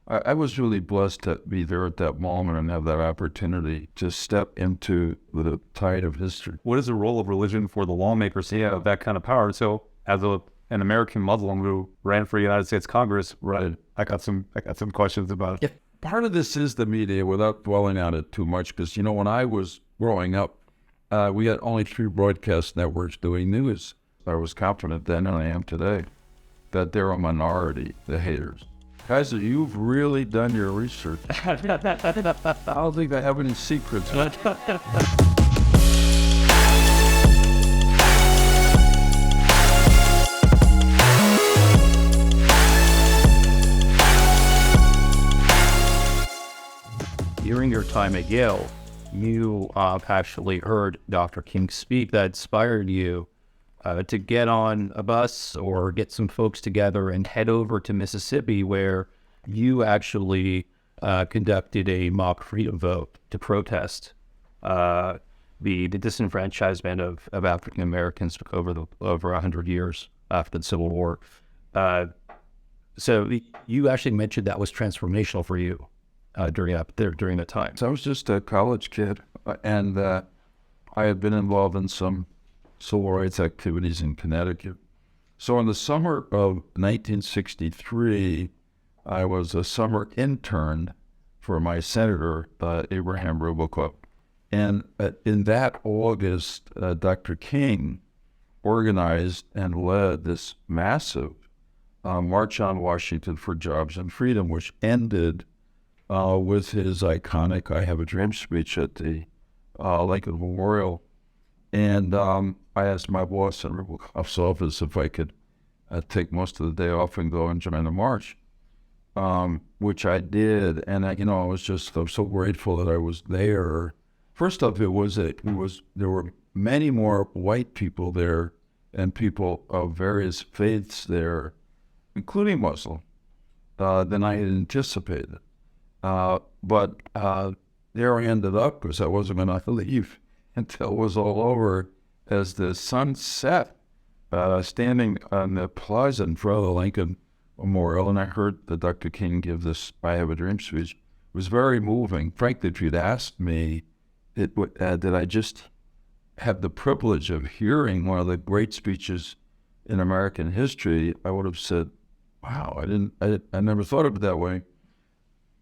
I was really blessed to be there at that moment and have that opportunity to step into the tide of history. What is the role of religion for the lawmakers to have that kind of power? So, as an American Muslim who ran for United States Congress, Right. I got some questions about it. Part of this is the media, without dwelling on it too much, because, when I was growing up, we had only 3 broadcast networks doing news. I was confident then, and I am today, that they're a minority, the haters. Guys, you've really done your research. I don't think I have any secrets. During your time at Yale, you actually heard Dr. King speak that inspired you to get on a bus or get some folks together and head over to Mississippi, where you actually conducted a mock freedom vote to protest the disenfranchisement of African Americans over 100 years after the Civil War. So you actually mentioned that was transformational for you during that time. So I was just a college kid, and I had been involved in some civil rights activities in Connecticut. So in the summer of 1963, I was a summer intern for my senator, Abraham Rubalcaba. And in that August, Dr. King organized and led this massive March on Washington for Jobs and Freedom, which ended with his iconic I Have a Dream speech at the Lincoln Memorial. And I asked my boss in Rubalcaba's office if I could take most of the day off and go and join the march, which I did. And I'm so grateful that I was there. First off, there were many more white people there and people of various faiths there, including Muslim, than I had anticipated. But there I ended up, because I wasn't going to leave until it was all over, as the sun set, standing on the plaza in front of the Lincoln Memorial, and I heard the Dr. King give this I Have a Dream speech. It was very moving. Frankly, if you'd asked me, did I just have the privilege of hearing one of the great speeches in American history, I would have said, wow, I never thought of it that way.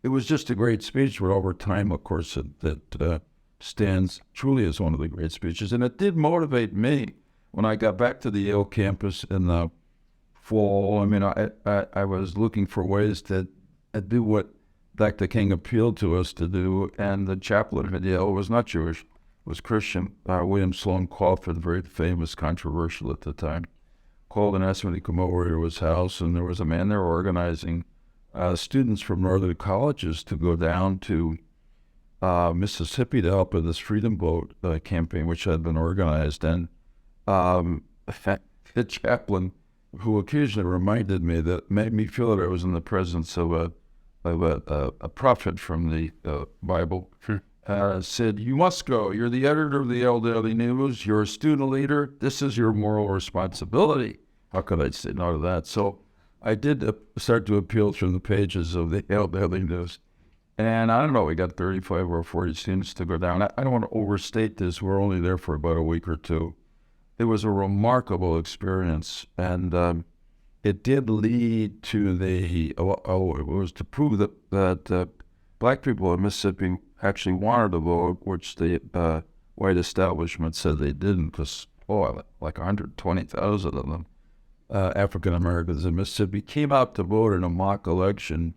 It was just a great speech, but over time, of course, that stands truly as one of the great speeches. And it did motivate me when I got back to the Yale campus in the fall. I mean, I was looking for ways to do what Dr. King appealed to us to do. And the chaplain at Yale was not Jewish, was Christian. William Sloane Crawford, very famous, controversial at the time, called and asked me to come over to his house. And there was a man there organizing students from northern colleges to go down to Mississippi to help with this Freedom Boat campaign, which had been organized. And the chaplain, who occasionally reminded me, that made me feel that I was in the presence of a prophet from the Bible, said, "You must go. You're the editor of the Yale Daily News. You're a student leader. This is your moral responsibility." How could I say no to that? So I did start to appeal through the pages of the Yale Daily News. And I don't know, we got 35 or 40 students to go down. I don't want to overstate this. We're only there for about a week or two. It was a remarkable experience. And it did lead to it was to prove that black people in Mississippi actually wanted to vote, which the white establishment said they didn't, because, like 120,000 of them, African Americans in Mississippi, came out to vote in a mock election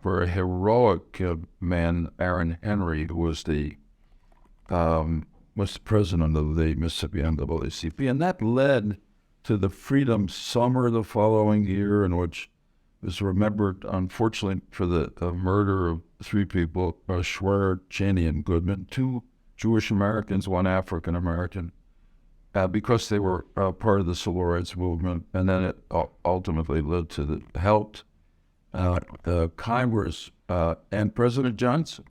for a heroic man, Aaron Henry, who was the president of the Mississippi NAACP. And that led to the Freedom Summer the following year, in which was remembered, unfortunately, for the murder of 3 people, Schwer, Cheney, and Goodman, 2 Jewish Americans, 1 African American, because they were part of the civil rights movement. And then it ultimately led to helped Congress and President Johnson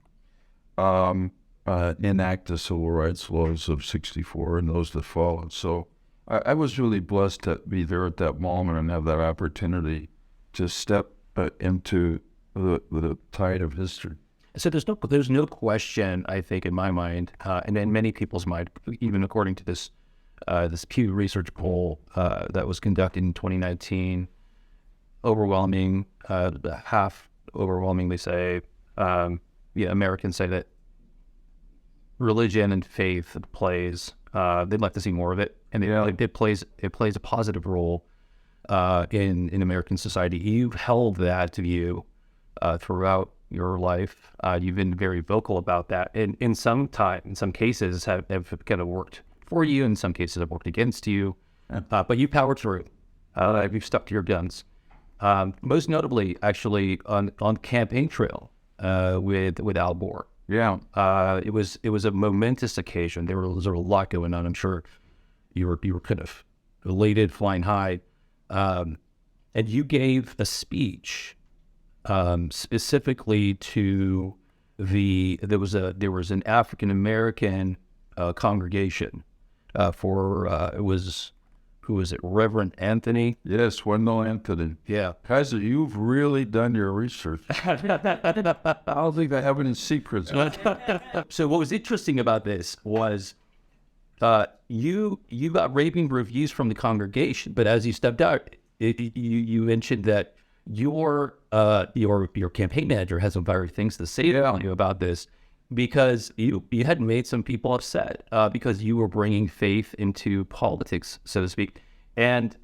enact the civil rights laws of '64 and those that followed. So I was really blessed to be there at that moment and have that opportunity to step into the tide of history. So there's no question, I think, in my mind, and in many people's mind, even according to this Pew Research poll that was conducted in 2019, overwhelmingly say, Americans say that religion and faith plays. They'd like to see more of it, and it plays a positive role in American society. You've held that view throughout your life. You've been very vocal about that, and in some cases have kind of worked for you. In some cases have worked against you, but you powered through. You've stuck to your guns. Most notably, actually, on campaign trail with Al Gore. Yeah, it was a momentous occasion. There was a lot going on. I'm sure you were kind of elated, flying high, and you gave a speech specifically to there was an African American congregation who was it, Reverend Anthony? yes, Wendell Anthony. Yeah. Kaiser, you've really done your research. I don't think I have any secrets. So what was interesting about this was you got raving reviews from the congregation, but as you stepped out, you mentioned that your campaign manager has some very things to say to you about this, because you had made some people upset because you were bringing faith into politics, so to speak, and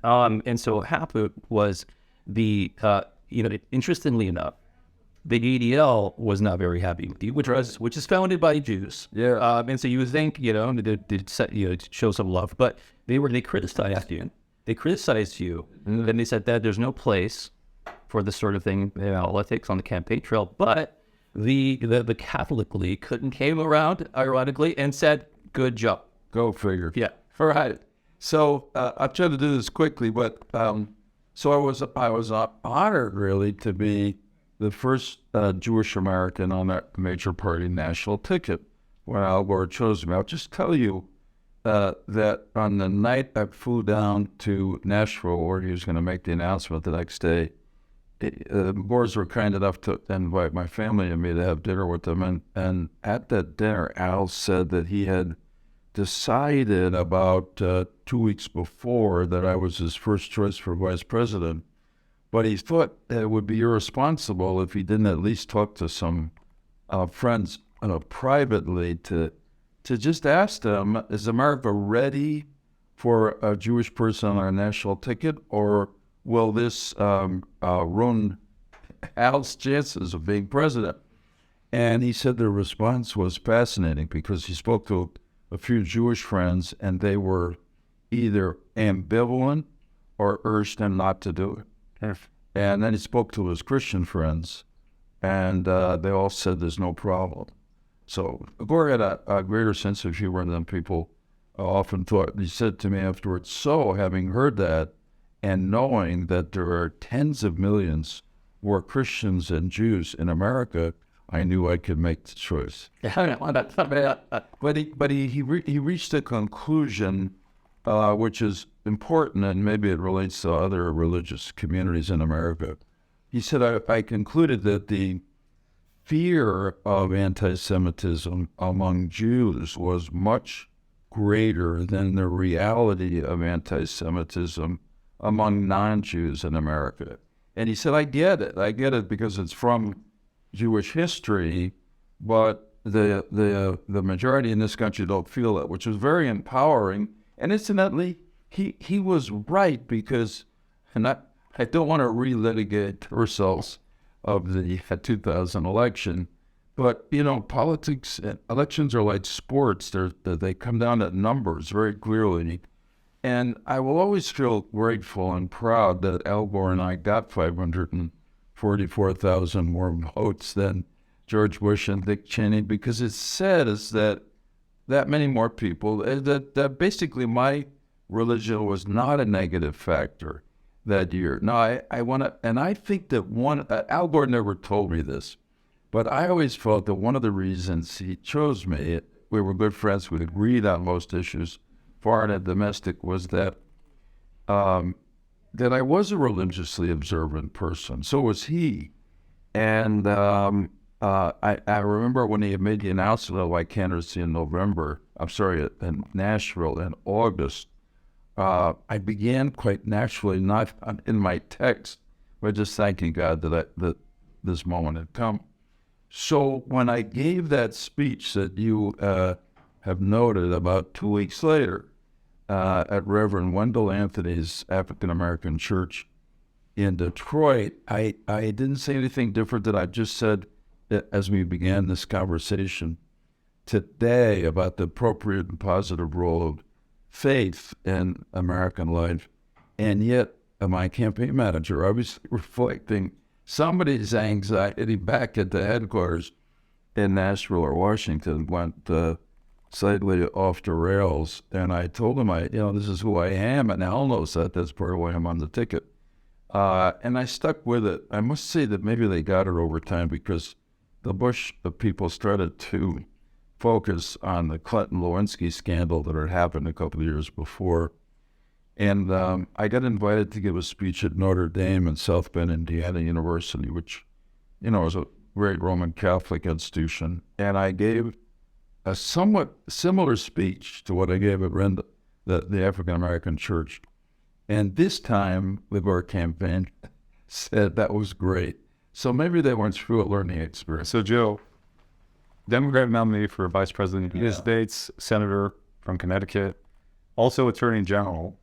so what happened was interestingly enough, the ADL was not very happy with you, which is founded by Jews. Yeah. And so you would think, to show some love, but they criticized you. They criticized you, and they said that there's no place for this sort of thing in politics on the campaign trail. But the Catholic League came around, ironically, and said, "Good job." Go figure. Yeah. All right. So I'll try to do this quickly, but so I was honored really to be the first Jewish American on that major party national ticket when Al Gore chose me. I'll just tell you that on the night I flew down to Nashville, where he was going to make the announcement the next day, the Gores were kind enough to invite my family and me to have dinner with them. And at that dinner, Al said that he had decided about 2 weeks before that I was his first choice for vice president. But he thought that it would be irresponsible if he didn't at least talk to some friends privately to just ask them, is America ready for a Jewish person on our national ticket, or will this ruin Al's chances of being president? And he said the response was fascinating because he spoke to a few Jewish friends and they were either ambivalent or urged him not to do it. Yes. And then he spoke to his Christian friends and they all said there's no problem. So Gore had a greater sense of humor than people often thought. He said to me afterwards, so having heard that, and knowing that there are tens of millions more Christians than Jews in America, I knew I could make the choice. But he reached a conclusion which is important, and maybe it relates to other religious communities in America. He said, I concluded that the fear of anti-Semitism among Jews was much greater than the reality of anti-Semitism among non-Jews in America. And he said, I get it because it's from Jewish history, but the majority in this country don't feel it, which was very empowering. And incidentally, he was right, because, and I don't want to relitigate ourselves of the 2000 election, but politics, elections are like sports. They come down to numbers very clearly. And I will always feel grateful and proud that Al Gore and I got 544,000 more votes than George Bush and Dick Cheney, because it says that many more people, that basically my religion was not a negative factor that year. Now, I want to, and I think that Al Gore never told me this, but I always felt that one of the reasons he chose me, we were good friends, we agreed on most issues, foreign and domestic, was that I was a religiously observant person. So was he. And I remember when he made the announcement of my candidacy in November, I'm sorry, in Nashville in August, I began quite naturally, not in my text, but just thanking God that this moment had come. So when I gave that speech that you have noted about 2 weeks later at Reverend Wendell Anthony's African American Church in Detroit, I didn't say anything different than I just said as we began this conversation today about the appropriate and positive role of faith in American life. And yet, my campaign manager, I was reflecting somebody's anxiety back at the headquarters in Nashville or Washington went slightly off the rails. And I told him, this is who I am, and Al knows that. That's part of why I'm on the ticket. And I stuck with it. I must say that maybe they got it over time because the Bush people started to focus on the Clinton-Lewinsky scandal that had happened a couple of years before. And I got invited to give a speech at Notre Dame in South Bend, Indiana University, which, is a great Roman Catholic institution. And I gave a somewhat similar speech to what I gave at the African American Church. And this time, the Gore campaign said that was great. So maybe they went through a learning experience. So, Joe, Democratic nominee for Vice President of the United States, Senator from Connecticut, also Attorney General.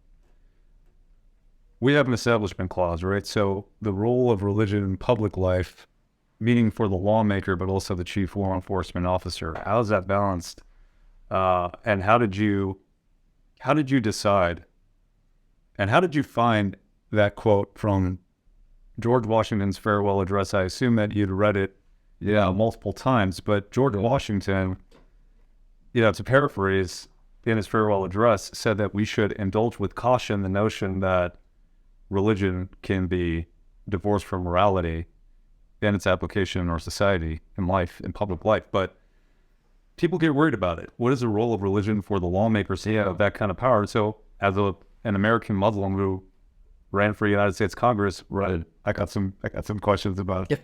We have an establishment clause, right? So the role of religion in public life, meaning for the lawmaker, but also the chief law enforcement officer. How is that balanced? And how did you decide? And how did you find that quote from George Washington's farewell address? I assume that you'd read it multiple times, but George Washington, to paraphrase, in his farewell address, said that we should indulge with caution the notion that religion can be divorced from morality and its application in our society, in life, in public life. But people get worried about it. What is the role of religion for the lawmakers to have that kind of power? So as an American Muslim who ran for United States Congress, right? I got some questions about it.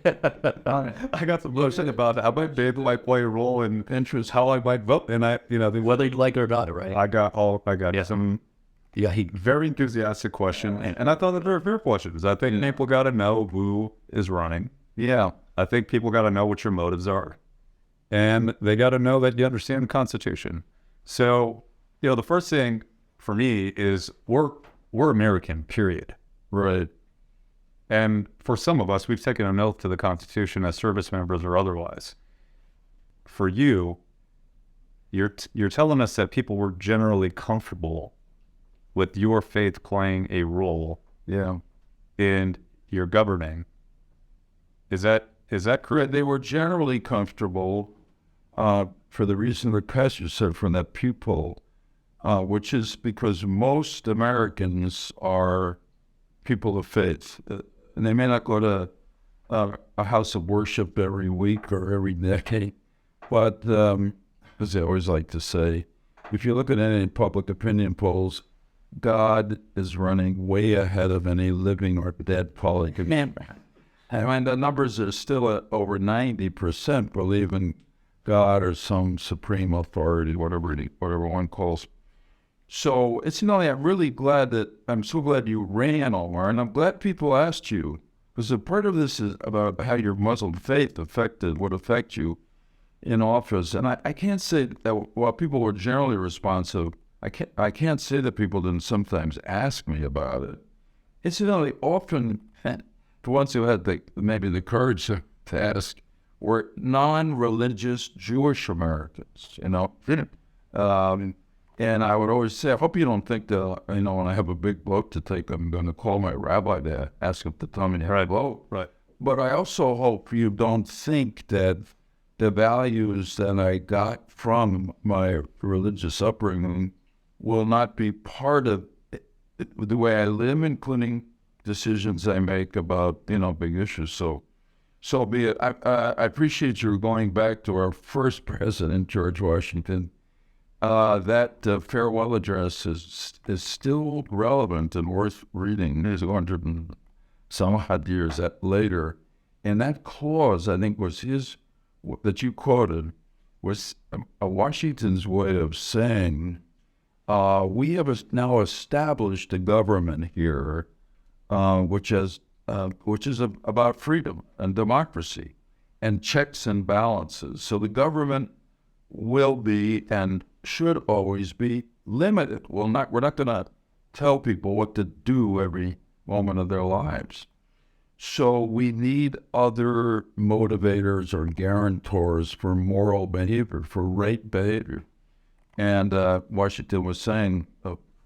I got some questions about how my baby might play a role in interest, how I might vote, and Whether you like it or not, right? I got some very enthusiastic question, and I thought that they were fair questions. I think people got to know who is running. Yeah. I think people got to know what your motives are, and they got to know that you understand the Constitution. So, the first thing for me is we're American, period. Right. And for some of us, we've taken an oath to the Constitution as service members or otherwise. For you, you're telling us that people were generally comfortable with your faith playing a role in your governing. Is that correct? They were generally comfortable for the reason that Pastor said from that Pew poll, which is because most Americans are people of faith. And they may not go to a house of worship every week or every decade, but as I always like to say, if you look at any public opinion polls, God is running way ahead of any living or dead politician. I mean, the numbers are still at over 90% believe in God or some supreme authority, whatever one calls. So it's I'm so glad you ran, Omar, and I'm glad people asked you, because a part of this is about how your Muslim faith would affect you in office. And I can't say that while people were generally responsive, I can't say that people didn't sometimes ask me about it. Incidentally, often the ones who had maybe the courage to ask were non-religious Jewish Americans, and I would always say, I hope you don't think that, when I have a big vote to take, I'm going to call my rabbi to ask him to tell me how to vote. Right. But I also hope you don't think that the values that I got from my religious upbringing will not be part of the way I live, including decisions I make about, big issues. So be it. I appreciate you going back to our first president, George Washington. That farewell address is still relevant and worth reading. There's 100 and some odd years later. And that clause, I think, was that you quoted, was Washington's way of saying, we have now established a government here, which is about freedom and democracy and checks and balances. So the government will be and should always be limited. We're not going to tell people what to do every moment of their lives. So we need other motivators or guarantors for moral behavior, for right behavior. And Washington was saying,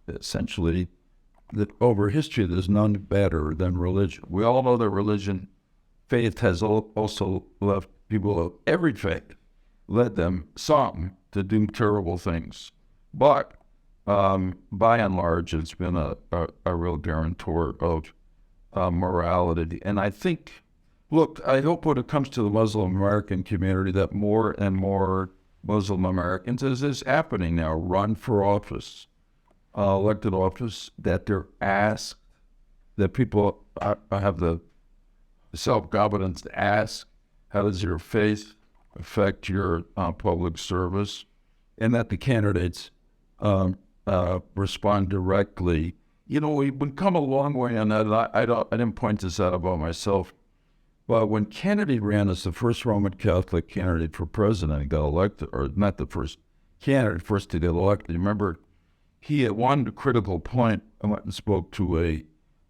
essentially, that over history, there's none better than religion. We all know that faith has also left people of every faith, led them, some, to do terrible things. But by and large, it's been a real guarantor of morality. And I think, look, I hope when it comes to the Muslim American community that more and more Muslim Americans, as is happening now, run for office, elected office, that they're asked, that people have the self-confidence to ask, how does your faith affect your public service? And that the candidates respond directly. You know, we've come a long way on that. I didn't point this out about myself, but when Kennedy ran as the first Roman Catholic candidate for president and got elected, or not the first candidate, first to get elected, remember, he at one critical point went and spoke to a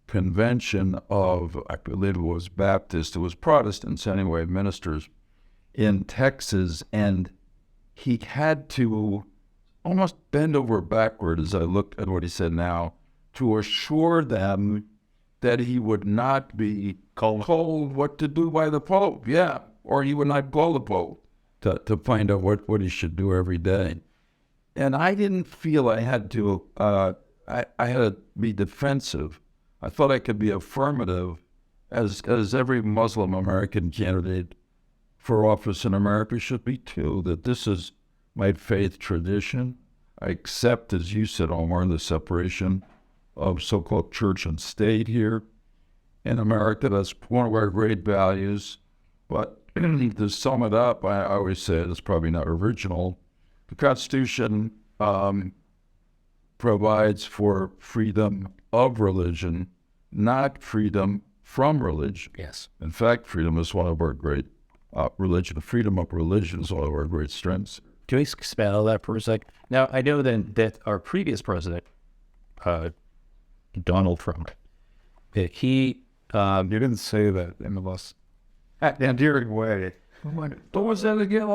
convention of, I believe it was Baptist, it was Protestants anyway, ministers in Texas, and he had to almost bend over backward as I looked at what he said now, to assure them that he would not be told what to do by the Pope, or he would not call the Pope to find out what he should do every day. And I didn't feel I had to, I had to be defensive. I thought I could be affirmative, as every Muslim American candidate for office in America should be too, that this is my faith tradition. I accept, as you said, Omar, the separation of so-called church and state here in America. That's one of our great values. But to sum it up, I always say it's probably not original. The Constitution provides for freedom of religion, not freedom from religion. Yes. In fact, freedom is one of our great freedom of religion is one of our great strengths. Can we expand on that for a sec? Now, I know that our previous president, Donald Trump, he... you didn't say that in the most endearing way. What was that again?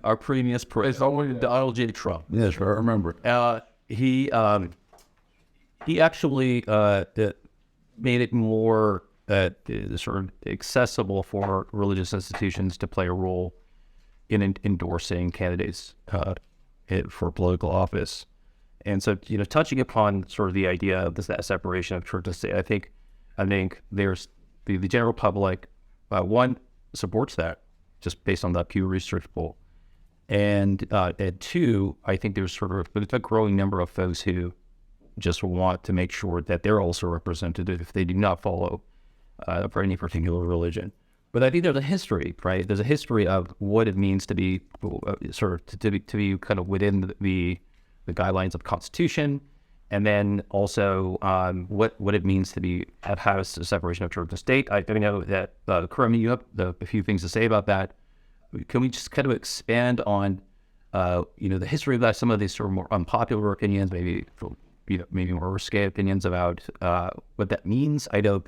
Our previous president, Donald J. Trump. Yes, I remember. He actually made it more sort of accessible for religious institutions to play a role in endorsing candidates for political office. And so, touching upon sort of the idea of that separation of church and state, I think there's the general public, one, supports that just based on the Pew Research poll. And two, I think there's sort of a growing number of folks who just want to make sure that they're also represented if they do not follow for any particular religion. But I think there's a history, right? There's a history of what it means to be to be kind of within the guidelines of Constitution, and then also what it means to have a separation of church and state. I know that Kermit, you have a few things to say about that. Can we just kind of expand on the history of that? Some of these sort of more unpopular opinions, maybe maybe more risque opinions about what that means. I know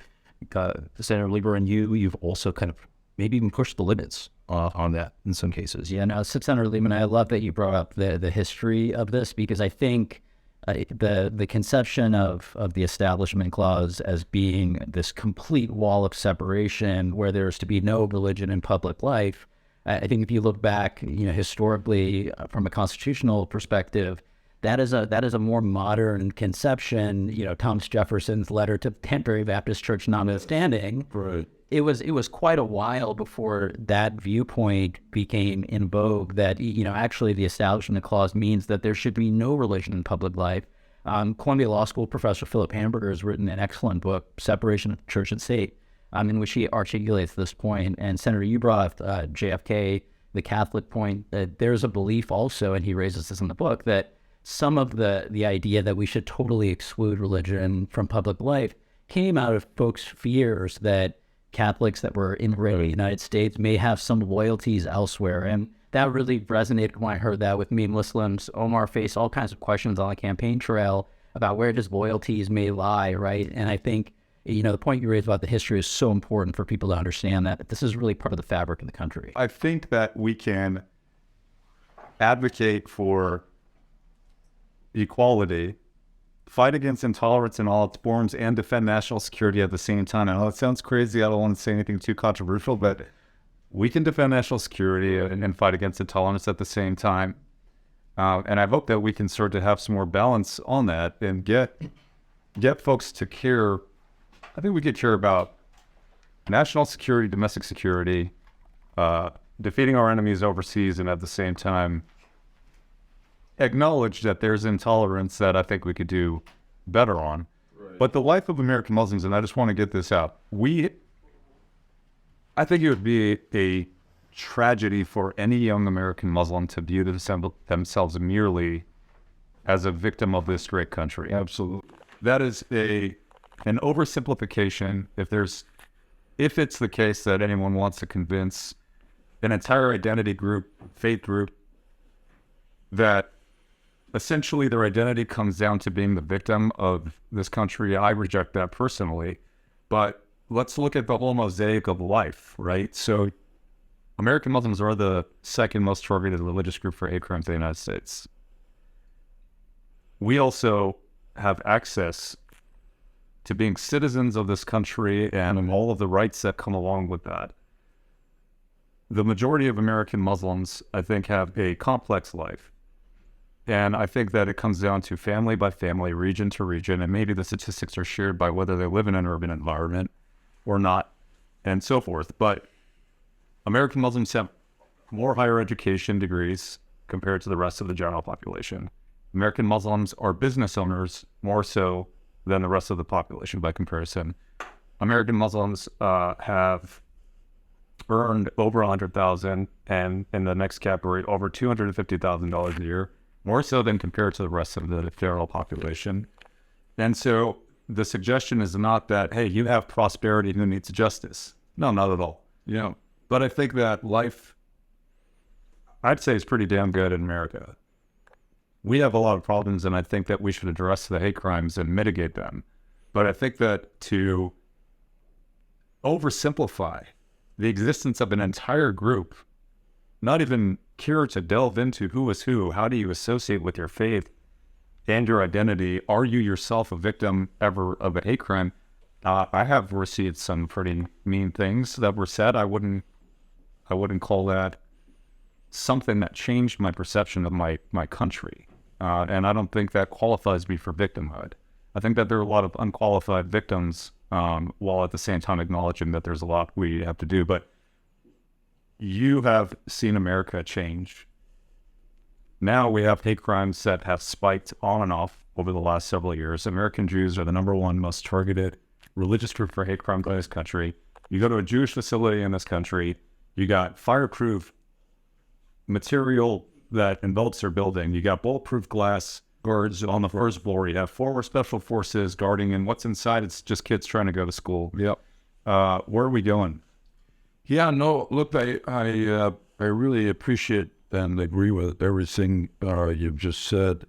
Senator Lieberman, you've also kind of maybe even pushed the limits on that in some cases. Yeah, no, Senator Lieberman, I love that you brought up the history of this, because I think the conception of the Establishment Clause as being this complete wall of separation where there's to be no religion in public life, I think if you look back, historically from a constitutional perspective, that is a more modern conception. Thomas Jefferson's letter to Canterbury Baptist Church notwithstanding, Right. it was quite a while before that viewpoint became in vogue. That actually the Establishment Clause means that there should be no religion in public life. Columbia Law School professor Philip Hamburger has written an excellent book, Separation of Church and State. in which he articulates this point. And Senator, you brought up JFK, the Catholic point, that there's a belief also, and he raises this in the book, that some of the idea that we should totally exclude religion from public life came out of folks' fears that Catholics that were immigrating in the United States may have some loyalties elsewhere. And that really resonated when I heard that with me. Muslims, Omar faced all kinds of questions on the campaign trail about where his loyalties may lie, right? And I think, the point you raised about the history is so important for people to understand that this is really part of the fabric of the country. I think that we can advocate for equality, fight against intolerance in all its forms, and defend national security at the same time. I know it sounds crazy. I don't want to say anything too controversial, but we can defend national security and fight against intolerance at the same time. And I hope that we can start to have some more balance on that and get folks to care. I think we could care about national security, domestic security, defeating our enemies overseas, and at the same time acknowledge that there's intolerance that I think we could do better on. Right. But the life of American Muslims, and I just want to get this out, I think it would be a tragedy for any young American Muslim to view themselves merely as a victim of this great country. Absolutely. That is an oversimplification. If it's the case that anyone wants to convince an entire identity group, faith group, that essentially their identity comes down to being the victim of this country, I reject that personally. But let's look at the whole mosaic of life, right? So American Muslims are the second most targeted religious group for hate crimes in the United States. We also have access to being citizens of this country and all of the rights that come along with that. The majority of American Muslims, I think, have a complex life. And I think that it comes down to family by family, region to region, and maybe the statistics are shared by whether they live in an urban environment or not, and so forth. But American Muslims have more higher education degrees compared to the rest of the general population. American Muslims are business owners more so than the rest of the population by comparison. American Muslims have earned over $100,000, and in the next category, over $250,000 a year, more so than compared to the rest of the general population. And so the suggestion is not that, hey, you have prosperity, who needs justice? No, not at all. But I think that life, I'd say, is pretty damn good in America. We have a lot of problems, and I think that we should address the hate crimes and mitigate them. But I think that to oversimplify the existence of an entire group, not even care to delve into who is who, how do you associate with your faith and your identity? Are you yourself a victim ever of a hate crime? I have received some pretty mean things that were said. I wouldn't call that something that changed my perception of my country. And I don't think that qualifies me for victimhood. I think that there are a lot of unqualified victims, while at the same time acknowledging that there's a lot we have to do. But you have seen America change. Now we have hate crimes that have spiked on and off over the last several years. American Jews are the #1 most targeted religious group for hate crimes in this country. You go to a Jewish facility in this country, you got fireproof material that envelops their building. You got bulletproof glass guards on the first floor. You have former special forces guarding, and what's inside, it's just kids trying to go to school. Yep. Where are we going? Yeah, no, look, I really appreciate and agree with everything you've just said.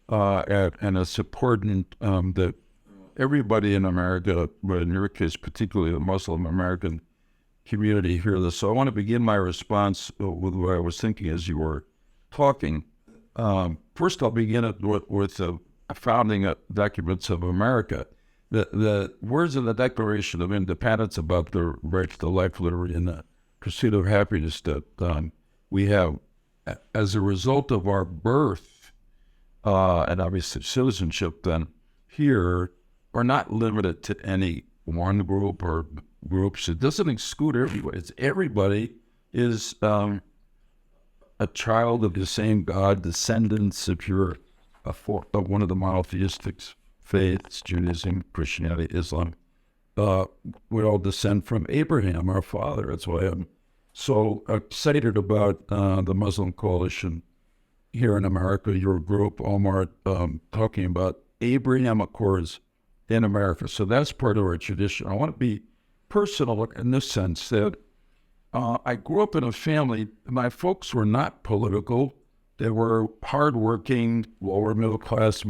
And it's important that everybody in America, but in your case, particularly the Muslim American community, hear this. So I want to begin my response with what I was thinking as you were talking. First, I'll begin it with the founding documents of America. The words of the Declaration of Independence about the right to life, liberty, and the pursuit of happiness that we have as a result of our birth and obviously citizenship then here are not limited to any one group or groups. It doesn't exclude everybody. It's everybody is a child of the same God, descendants if you're of one of the monotheistic faiths, Judaism, Christianity, Islam, we all descend from Abraham, our father. That's why I'm so excited about the Muslim coalition here in America, your group, Omar, talking about Abraham Accords in America. So that's part of our tradition. I want to be personal in this sense that I grew up in a family, my folks were not political. They were hardworking, lower middle class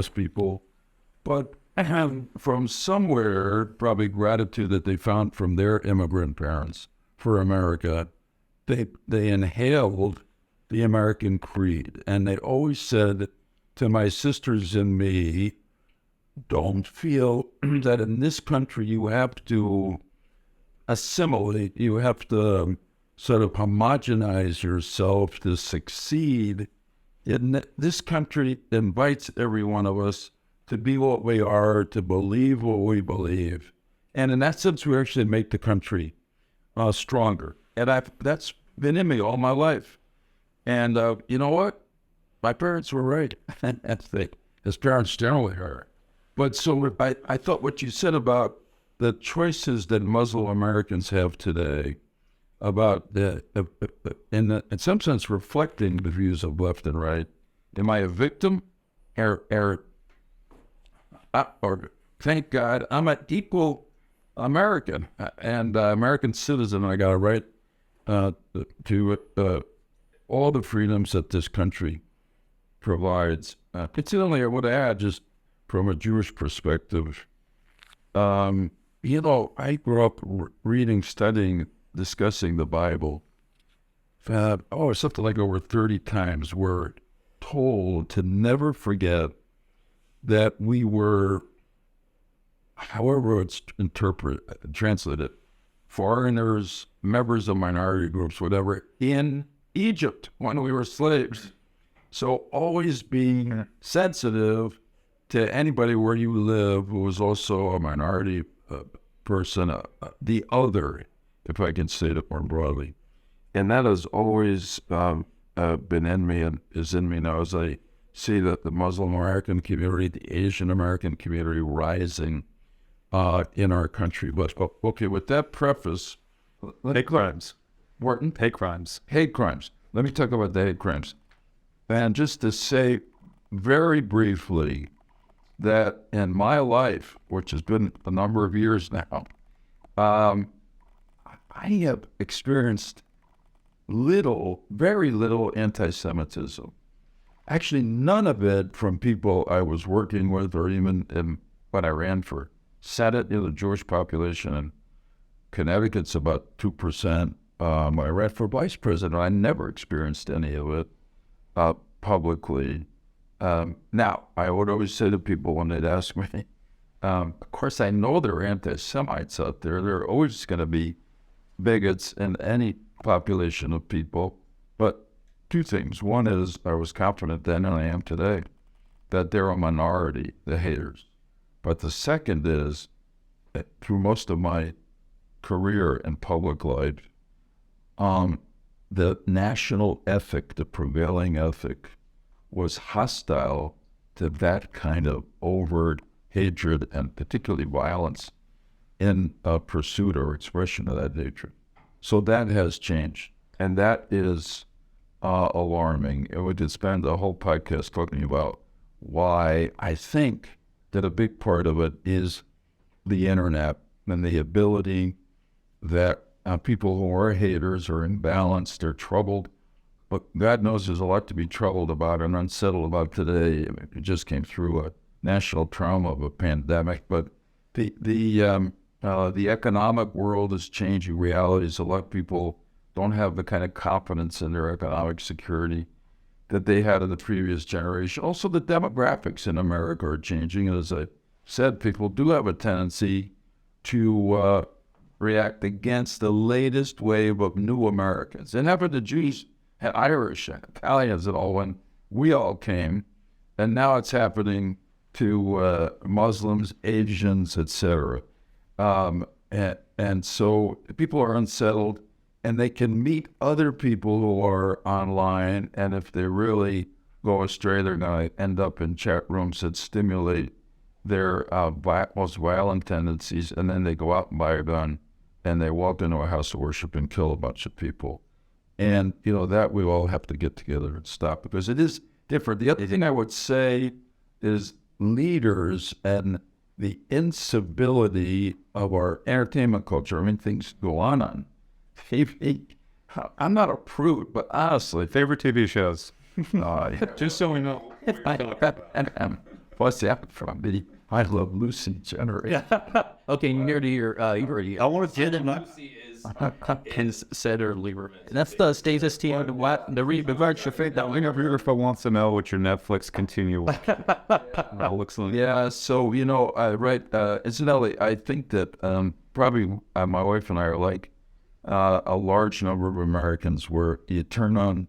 people. But from somewhere, probably gratitude that they found from their immigrant parents for America, they inhaled the American creed. And they always said to my sisters and me, don't feel that in this country you have to assimilate, you have to sort of homogenize yourself to succeed. This country invites every one of us to be what we are, to believe what we believe. And in that sense, we actually make the country stronger. And that's been in me all my life. And you know what? My parents were right. As parents generally are. But so I thought what you said about the choices that Muslim Americans have today, about in some sense reflecting the views of left and right. Am I a victim? Or thank God, I'm an equal American and American citizen. I got a right to all the freedoms that this country provides. Incidentally, I would add, just from a Jewish perspective, I grew up reading, studying, discussing the Bible. Something like over 30 times we're told to never forget that we were, however it's translated, foreigners, members of minority groups, whatever, in Egypt when we were slaves. So always being sensitive to anybody where you live who was also a minority person, the other, if I can say it more broadly. And that has always been in me and is in me now as I see that the Muslim American community, the Asian American community rising in our country. But okay, with that preface, hate crimes. Wharton? Hate crimes. Hate crimes. Let me talk about the hate crimes. And just to say very briefly that in my life, which has been a number of years now, I have experienced very little anti-Semitism. Actually, none of it from people I was working with or even when I ran for Senate. The Jewish population in Connecticut's about 2%. When I ran for vice president, I never experienced any of it publicly. Now, I would always say to people when they'd ask me, of course, I know there are anti-Semites out there. There are always going to be bigots in any population of people. But two things. One is I was confident then, and I am today, that they're a minority, the haters. But the second is that through most of my career in public life, the national ethic, the prevailing ethic, was hostile to that kind of overt hatred and particularly violence in pursuit or expression of that hatred. So that has changed, and that is alarming. And we could spend a whole podcast talking about why I think that a big part of it is the internet and the ability that people who are haters are imbalanced, they're troubled. But God knows there's a lot to be troubled about and unsettled about today. I mean, it just came through a national trauma of a pandemic. But the economic world is changing realities. A lot of people don't have the kind of confidence in their economic security that they had in the previous generation. Also, the demographics in America are changing. As I said, people do have a tendency to react against the latest wave of new Americans. And happened to Jews, Irish, Italians, and all when we all came. And now it's happening to Muslims, Asians, etc. And so people are unsettled, and they can meet other people who are online, and if they really go astray, they're going to end up in chat rooms that stimulate their most violent tendencies, and then they go out and buy a gun, and they walk into a house of worship and kill a bunch of people. And, that we all have to get together and stop, because it is different. The other thing I would say is leaders and the incivility of our entertainment culture. I mean, things go on TV. I'm not a prude, but honestly, Favorite TV shows? Just so we know. What's that from the I Love Lucy generation? Okay, you heard your. I want to tell Lucy is Senator Lieberman. That's the status team. The reproduction fate that we never. if I want to know what your Netflix continual looks like. Yeah, so, incidentally, I think that probably my wife and I are like a large number of Americans, where you turn on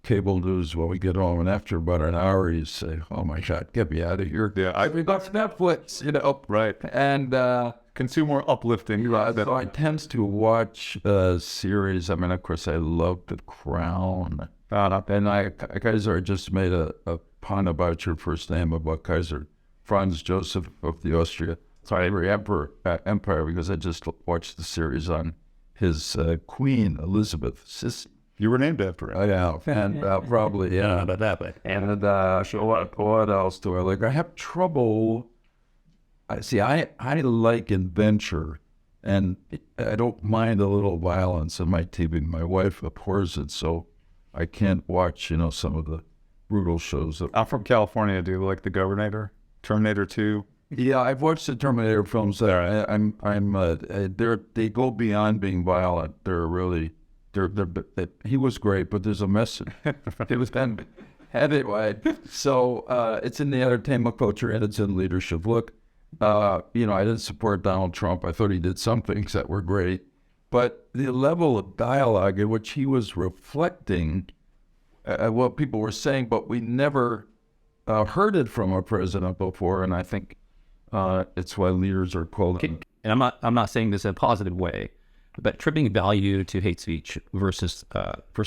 cable news when we get home, and after about an hour you say, oh my God, get me out of here. Yeah, we got Netflix, right. And Consumer uplifting. so I tend to watch series. I mean, of course, I love The Crown. And Kaiser just made a pun about your first name, about Kaiser Franz Joseph of the Empire, because I just watched the series on his Queen Elizabeth Sissy. You were named after it. Yeah, and probably, yeah. But that way. And so what else do I like? I have trouble. I like adventure, and I don't mind a little violence in my TV. My wife abhors it, so I can't watch, some of the brutal shows. I'm from California. Do you like The Governor? Terminator 2? Yeah, I've watched the Terminator films there. They go beyond being violent. They're really, he was great, but there's a message. It was been anyway. So it's in the entertainment culture, and it's in leadership. Look, I didn't support Donald Trump. I thought he did some things that were great, but the level of dialogue in which he was reflecting what people were saying, but we never heard it from a president before, and I think it's why leaders are called. And I'm not saying this in a positive way, but attributing value to hate speech versus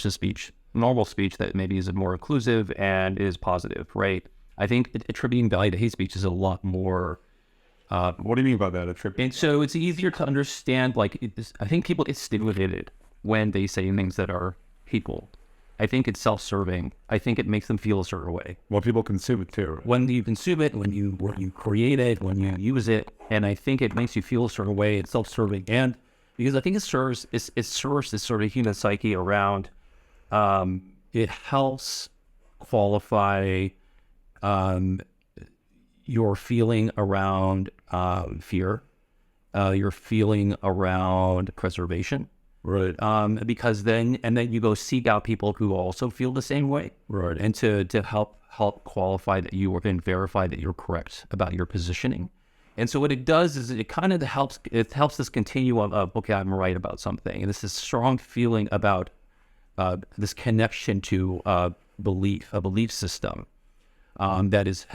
speech, normal speech that maybe is more inclusive and is positive, right? I think attributing value to hate speech is a lot more. What do you mean by that? And so it's easier to understand. I think people get stimulated when they say things that are hateful. I think it's self-serving. I think it makes them feel a certain way. Well, people consume it too. When you consume it, when you create it, when you use it, and I think it makes you feel a certain way. It's self-serving, and because I think it serves this sort of human psyche around. It helps qualify your feeling around fear, your feeling around preservation. Right. Because then you go seek out people who also feel the same way. Right. And to help qualify that you and verify that you're correct about your positioning. And so what it does is it kind of helps this continuum of, okay, I'm right about something. And this is strong feeling about this connection to a belief system that is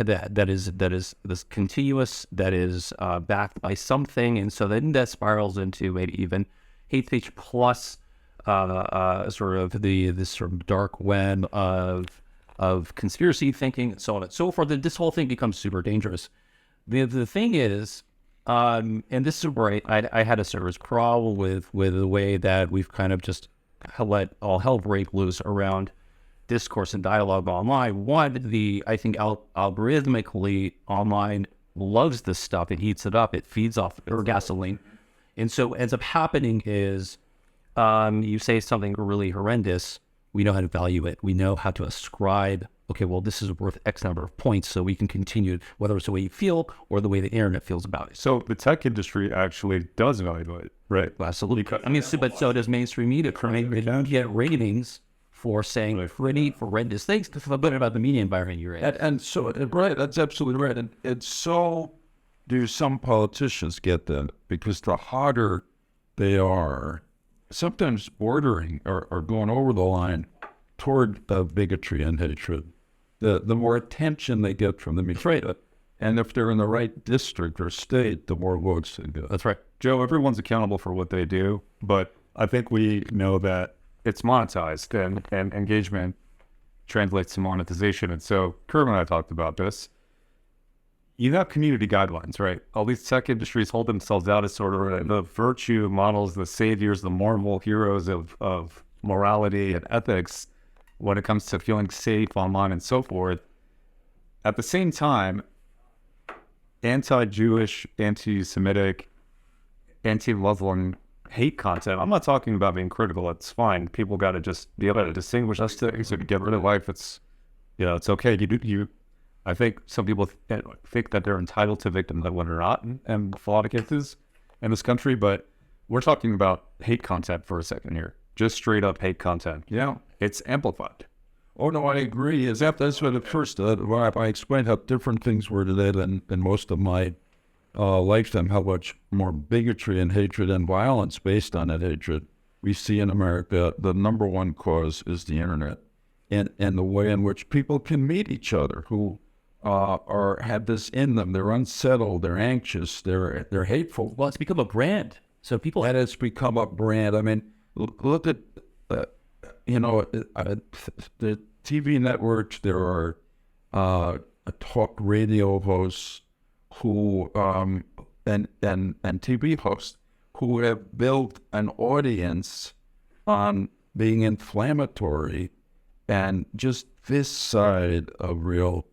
this continuous, that is backed by something. And so then that spirals into maybe even hate speech plus sort of this sort of dark web of conspiracy thinking and so on and so forth. This whole thing becomes super dangerous. The thing is, and this is where I had a serious problem with the way that we've kind of just let all hell break loose around discourse and dialogue online. One, I think algorithmically online loves this stuff. It heats it up. It feeds off or gasoline. And so what ends up happening is you say something really horrendous, we know how to value it. We know how to ascribe, okay, well, this is worth X number of points, so we can continue, whether it's the way you feel or the way the internet feels about it. So the tech industry actually does value it, right? Absolutely. I mean, but so does mainstream media. They don't get ratings for saying pretty horrendous things. Because a bit about the media environment you're in. And so, right, that's absolutely right. And it's so... Do some politicians get that? Because the hotter they are, sometimes bordering or going over the line toward bigotry and hatred, the more attention they get from the media. And if they're in the right district or state, the more votes they get. That's right. Joe, everyone's accountable for what they do, but I think we know that it's monetized and engagement translates to monetization. And so Kurt and I talked about this. you have community guidelines, right? All these tech industries hold themselves out as sort of the virtue models, the saviors, the moral heroes of morality and ethics when it comes to feeling safe online and so forth. At the same time, anti-Jewish, anti-Semitic, anti-Muslim hate content, I'm not talking about being critical. It's fine. People got to just be able to distinguish us things and get rid of life. It's, it's okay. I think some people think that they're entitled to victimhood when they're not in a lot of cases in this country, but we're talking about hate content for a second here. Just straight up hate content. Yeah. It's amplified. Oh, no, I agree. That's what at first, when I explained how different things were today than most of my lifetime, how much more bigotry and hatred and violence based on that hatred we see in America. The number one cause is the internet and the way in which people can meet each other who have this in them. They're unsettled, they're anxious, they're hateful. Well, it's become a brand. So people... And it's become a brand. I mean, look at, the TV networks. There are talk radio hosts who and TV hosts who have built an audience on being inflammatory and just this side of real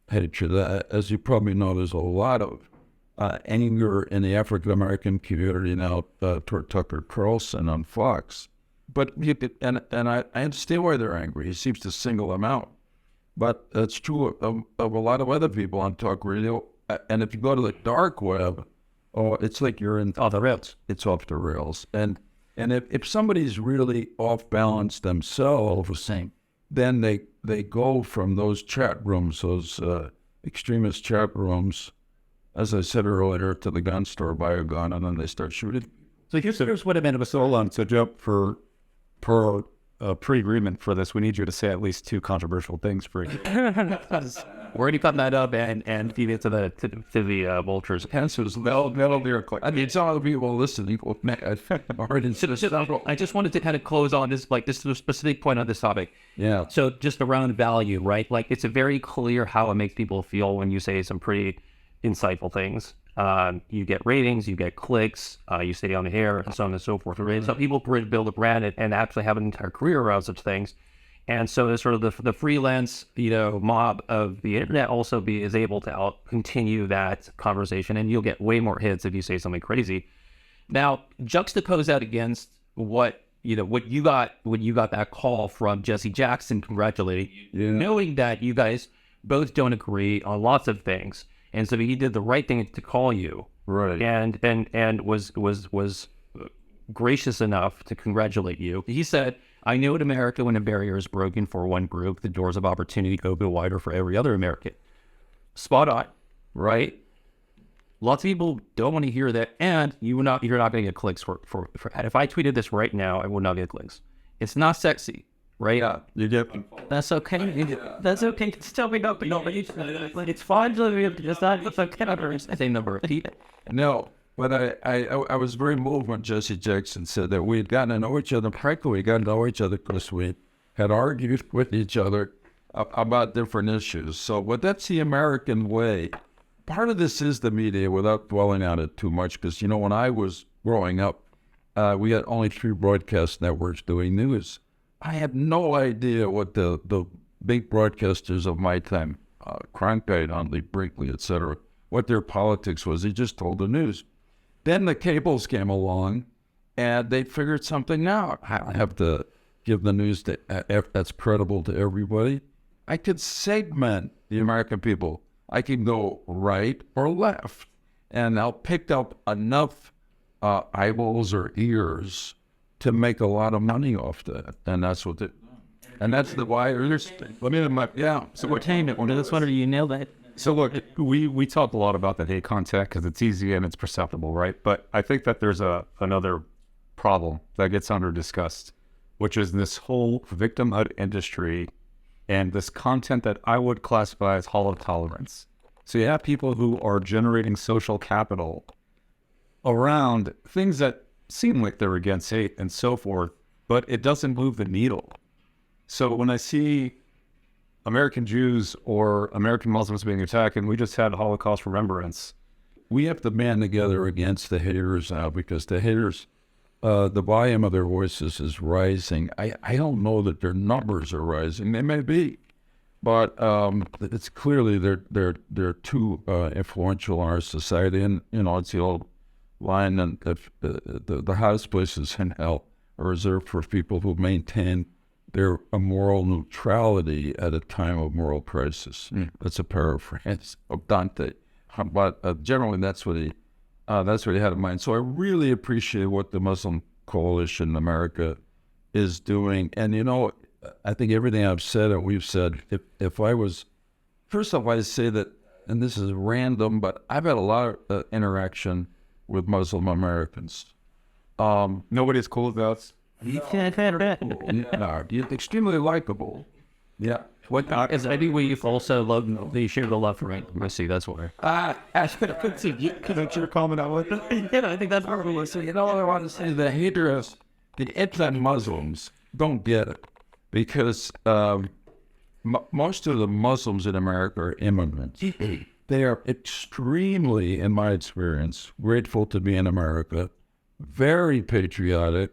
hatred. As you probably know, there's a lot of anger in the African American community now toward Tucker Carlson on Fox. But I understand why they're angry. He seems to single them out. But it's true of a lot of other people on talk radio. And if you go to the dark web, it's like you're in off the rails. It's off the rails. And if somebody's really off balance themselves, then they go from those chat rooms, those extremist chat rooms, as I said earlier, to the gun store, buy a gun, and then they start shooting. So here's what I meant. So hold on. So Joe, per pre-agreement for this, we need you to say at least 2 controversial things for you. We're already putting that up and feed it to the vultures. Answers lyrically. I mean, some other people listening. I just wanted to kind of close on this, like this specific point on this topic. Yeah. So just around value, right? Like it's a very clear how it makes people feel when you say some pretty insightful things. You get ratings, you get clicks, you stay on the air, and so on and so forth. Right? So people build a brand and actually have an entire career around such things. And so it's sort of the freelance, mob of the internet also is able to continue that conversation, and you'll get way more hits if you say something crazy. Now, juxtapose that against what you got when you got that call from Jesse Jackson congratulating you, knowing that you guys both don't agree on lots of things. And so he did the right thing to call you, right? And was gracious enough to congratulate you. He said, "I know in America, when a barrier is broken for one group, the doors of opportunity open wider for every other American." Spot on, right? Lots of people don't want to hear that, and you're not going to get clicks for. If I tweeted this right now, I would not get clicks. It's not sexy. Right? Yeah, you get. That's okay. That's okay. Just tell me no, but it's fine. It's okay. I say number of people. No, but I was very moved when Jesse Jackson said that we had gotten to know each other. Frankly, we got to know each other because we had argued with each other about different issues. So, but that's the American way. Part of this is the media, without dwelling on it too much, because when I was growing up, we had only 3 broadcast networks doing news. I had no idea what the big broadcasters of my time, Cronkite, Hundley, Brinkley, etc., what their politics was. They just told the news. Then the cables came along, and they figured something out. I have to give the news that's credible to everybody. I could segment the American people. I can go right or left, and I'll pick up enough eyeballs or ears to make a lot of money off that, and that's what and that's the wires. Let me, yeah. So we're taking it. That's what you nailed that. So look, we talk a lot about that hate content because it's easy and it's perceptible, right? But I think that there's another problem that gets under discussed, which is this whole victimhood industry and this content that I would classify as hollow tolerance. So you have people who are generating social capital around things that seem like they're against hate and so forth, but it doesn't move the needle. So when I see American Jews or American Muslims being attacked, and we just had Holocaust remembrance. We have to band together against the haters now, because the haters, the volume of their voices is rising. I don't know that their numbers are rising. They may be, but it's clearly they're too influential in our society. And it's the old line, and the hottest places in hell are reserved for people who maintain their moral neutrality at a time of moral crisis. That's a paraphrase of Dante, but generally that's what he had in mind. So I really appreciate what the Muslim Coalition in America is doing. And I think everything I've said and we've said, if I was, first off, I say that, and this is random, but I've had a lot of interaction with Muslim Americans. Nobody's cool with us. Extremely likable. Yeah. Is maybe we've also loved the share the love for intimacy. That's why. That's your comment on it? Yeah, I think that's part of it. So what I want to say, the haters, the anti-Muslims don't get it, because most of the Muslims in America are immigrants. They are extremely, in my experience, grateful to be in America, very patriotic,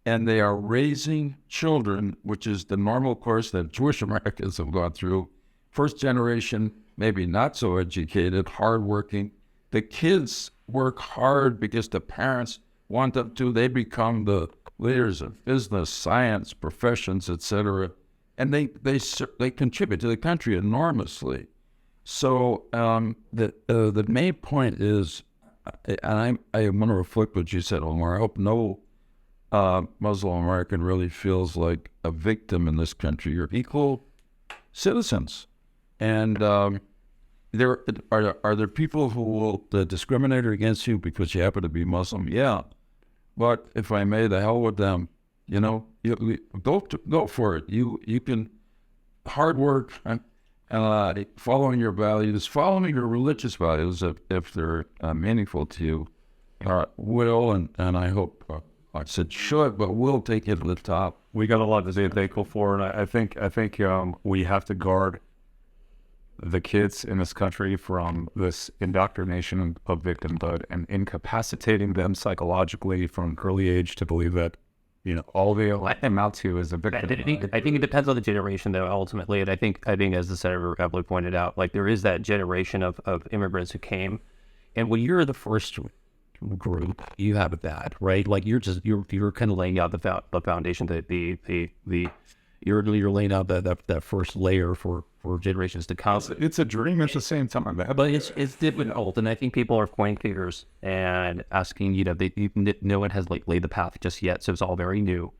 and they are raising children, which is the normal course that Jewish Americans have gone through. First generation, maybe not so educated, hardworking. The kids work hard because the parents want them to. They become the leaders of business, science, professions, etc. And they contribute to the country enormously. So the main point is, and I want to reflect what you said, Omar. I hope no Muslim American really feels like a victim in this country. You're equal citizens, and are there people who will discriminate against you because you happen to be Muslim? Yeah, but if I may, the hell with them. You go for it. You can hard work and following your values, following your religious values, if they're meaningful to you, will and I hope. I said should, but we'll take it to the top. We got a lot to say thankful for, and I think we have to guard the kids in this country from this indoctrination of victimhood and incapacitating them psychologically from an early age to believe that all they amount to is a victim. I think it depends on the generation, though, ultimately, and I think as the Senator Evelyn pointed out, like there is that generation of immigrants who came, and when you're the first group, you have that, right? Like you're kind of laying out the foundation, that you're laying out that first layer for generations to come. It's a dream at the same time, but it's difficult, and I think people are pointing fingers and asking, no one has laid the path just yet, so it's all very new,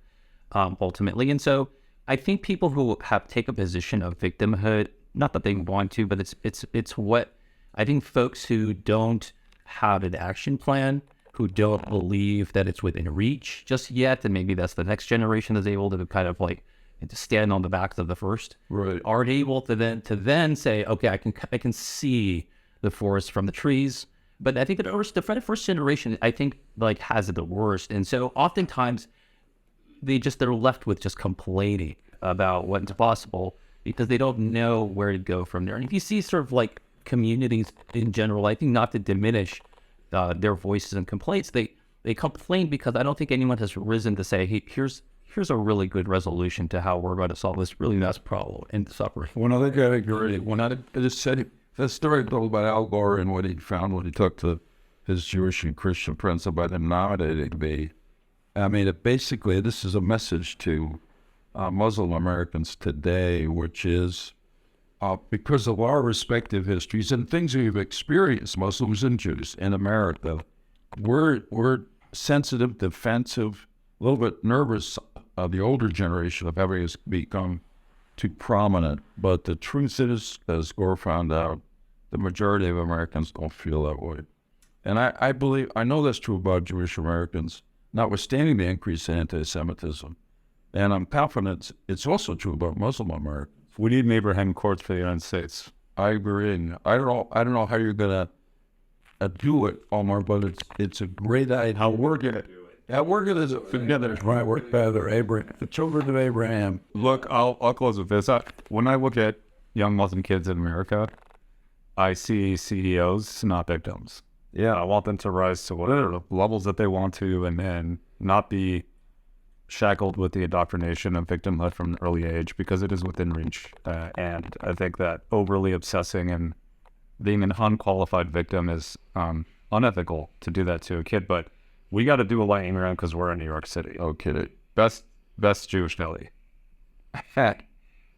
ultimately. And so I think people who have taken a position of victimhood, not that they want to, but it's what I think folks who don't have an action plan, who don't believe that it's within reach just yet, and maybe that's the next generation that's able to kind of to stand on the backs of the first, right? Aren't able to then say, okay, I can see the forest from the trees. But I think the first generation, I think, has it the worst, and so oftentimes they're left with just complaining about what's possible because they don't know where to go from there. And if you see sort of communities in general, I think, not to diminish their voices and complaints, they complain because I don't think anyone has risen to say, hey, here's a really good resolution to how we're going to solve this really nice problem and suffering. One other category, I just said the story told about Al Gore and what he found when he talked to his Jewish and Christian friends about him nominating me. I mean, basically, this is a message to Muslim Americans today, which is, because of our respective histories and things we've experienced, Muslims and Jews in America, we're sensitive, defensive, a little bit nervous of the older generation of having us become too prominent. But the truth is, as Gore found out, the majority of Americans don't feel that way. And I know that's true about Jewish Americans, notwithstanding the increase in anti-Semitism. And I'm confident it's also true about Muslim Americans. We need neighborhood courts for the United States. I agree. I don't know how you're gonna do it, Omar, but it's a great idea. How we're gonna do it. Yeah, we're going to together. Right, we're together. Abraham, the children of Abraham. Look, I'll close with this. When I look at young Muslim kids in America, I see CEOs, not victims. Yeah, I want them to rise to whatever levels that they want to, and then not be shackled with the indoctrination of victimhood from an early age, because it is within reach. And I think that overly obsessing and being an unqualified victim is unethical to do that to a kid. But we got to do a lightning round because we're in New York City. Okay. Best Jewish deli.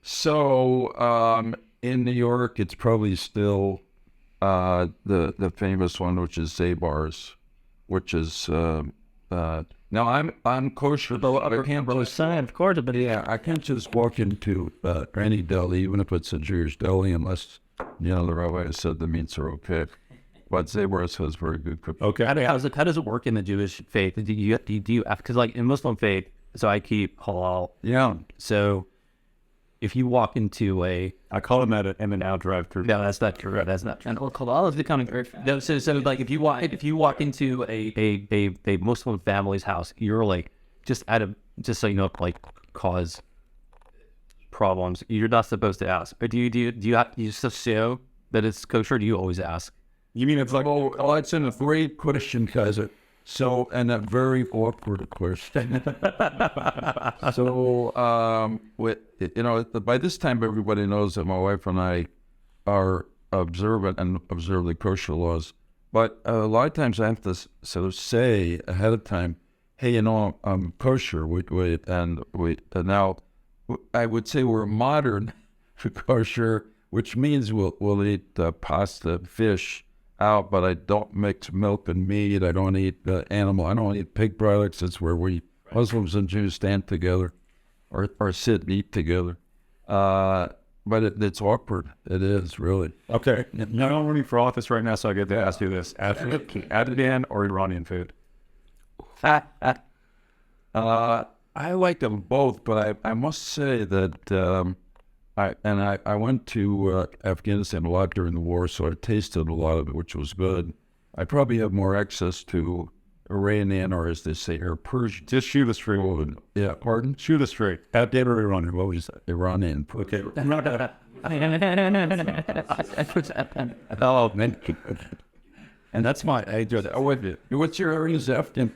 So in New York, it's probably still the famous one, which is Zabar's, which is now I'm kosher, but I can't really say, of course, but yeah, I can't just walk into any deli, even if it's a Jewish deli, unless the rabbi has said the meats are okay. But Zabar's has very good cooking. Okay. How does it work in the Jewish faith? Do you because like in Muslim faith, so I keep halal. Yeah. So if you walk into I call them at an In-N-Out drive-through. No, that's not correct. That's not. And halal is becoming very. No, so like if you walk into a Muslim family's house, you're like just so you know, like cause problems. You're not supposed to ask. But do you just assume that it's kosher? Or do you always ask? You mean it's like, oh, it's in a great question, cousin. So, and a very awkward question. So, by this time, everybody knows that my wife and I are observant and observe the kosher laws. But a lot of times I have to sort of say ahead of time, hey, I'm kosher. And now I would say we're modern kosher, which means we'll eat pasta, fish out, but I don't mix milk and meat. I don't eat animal. I don't eat pig products. It's where we Muslims and Jews stand together, or sit and eat together. But it's awkward. It is really. Okay. Now I'm running for office right now, so I get to ask you this: Afghan or Iranian food? I like them both, but I must say that I went to Afghanistan a lot during the war, so I tasted a lot of it, which was good. I probably have more access to Iranian, or as they say here, Persian. Just shoot us straight. Yeah, pardon? Shoot us straight. Afghan or Iranian? What was that? Iranian. Okay. Oh, man. And that's my age. What's your area? Afghan.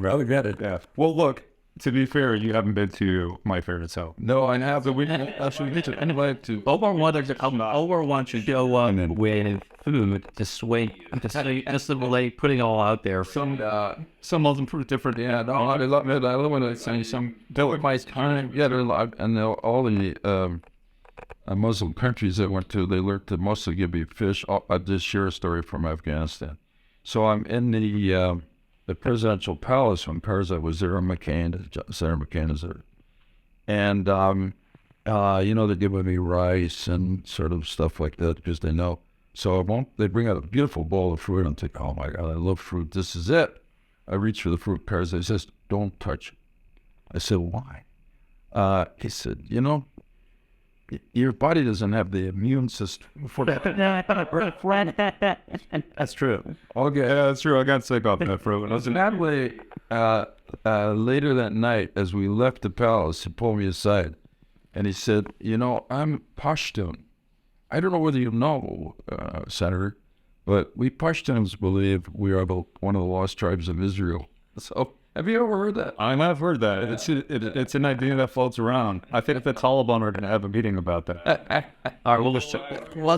Rather get it. Yeah. Well, look. To be fair, you haven't been to my favorite hotel. No, I haven't. We actually need to anyway to. Omar wants to go on with food to sway you. Just the way putting it all out there. Some Muslim food different. Yeah, no, I love it. I love when I say some. My time. Yeah, and all the Muslim countries I went to, they learned to mostly give me fish. I'll just share a story from Afghanistan. So I'm in the presidential palace when Karzai was there, Senator McCain is there. And, they're giving me rice and sort of stuff like that because they know. So they bring out a beautiful bowl of fruit. I'm thinking, oh my God, I love fruit. This is it. I reach for the fruit. Karzai says, don't touch it. I said, why? He said, your body doesn't have the immune system for that. That's true. Okay, yeah, that's true. I got sick off that fruit. And that way, later that night, as we left the palace, he pulled me aside, and he said, I'm Pashtun. I don't know whether you know, Senator, but we Pashtuns believe we are one of the lost tribes of Israel. So, have you ever heard that? I have heard that. It's an idea that floats around. I think the Taliban are going to have a meeting about that. All right, we're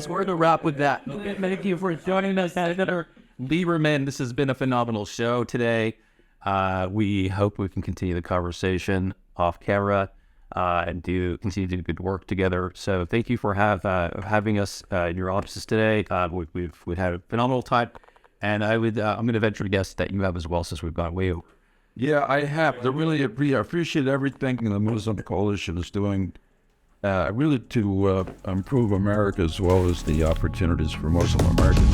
going to wrap with that. Thank you for joining us, Senator Lieberman. This has been a phenomenal show today. We hope we can continue the conversation off camera and continue to do good work together. So thank you for having us in your offices today. We've had a phenomenal time, and I'm going to venture to guess that you have as well, since we've gone way over. Yeah, I have. I really appreciate everything the Muslim Coalition is doing, really to improve America as well as the opportunities for Muslim Americans.